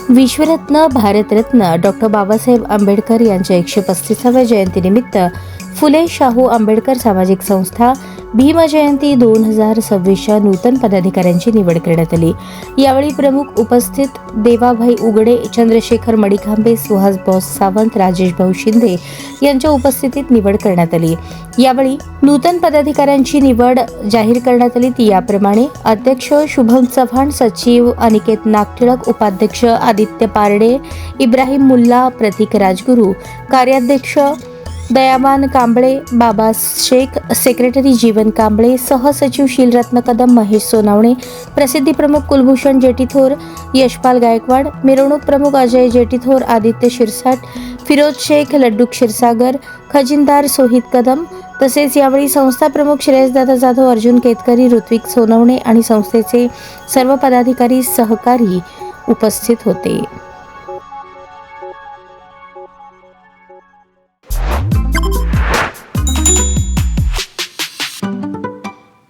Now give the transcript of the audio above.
विश्वरत्न Bharat Ratna doctor Babasaheb Ambedkar यांच्या 135व्या जयंतीनिमित्त फुले शाहू आंबेडकर सामाजिक संस्था भीमजयंती 2026च्या नूतन पदाधिकाऱ्यांची निवड करण्यात आली। यावेळी प्रमुख उपस्थित देवाभाई उगडे, चंद्रशेखर मडिखांबे, सुहास बॉस सावंत, राजेश भाऊ शिंदे यांच्या उपस्थितीत निवड करण्यात आली। यावेळी नूतन पदाधिकाऱ्यांची निवड जाहीर करण्यात आली ती याप्रमाणे: अध्यक्ष शुभम चव्हाण, सचिव अनिकेत नागटिळक, उपाध्यक्ष आदित्य पारडे, इब्राहिम मुल्ला, प्रतीक राजगुरू, कार्याध्यक्ष दयामान कांबळे, बाबा शेख, सेक्रेटरी जीवन कांबळे, सहसचिव शीलरत्न कदम, महेश सोनावणे, प्रसिद्धी प्रमुख कुलभूषण जेटीथोर, यशपाल गायकवाड, मिरवणूक प्रमुख अजय जेटीथोर, आदित्य शिरसाट, फिरोज शेख, लड्डू क्षीरसागर, खजिनदार सोहित कदम, तसेच यावेळी संस्था प्रमुख श्रेयसदादा जाधव, अर्जुन केतकरी, ऋत्विक सोनवणे आणि संस्थेचे सर्व पदाधिकारी सहकारी उपस्थित होते।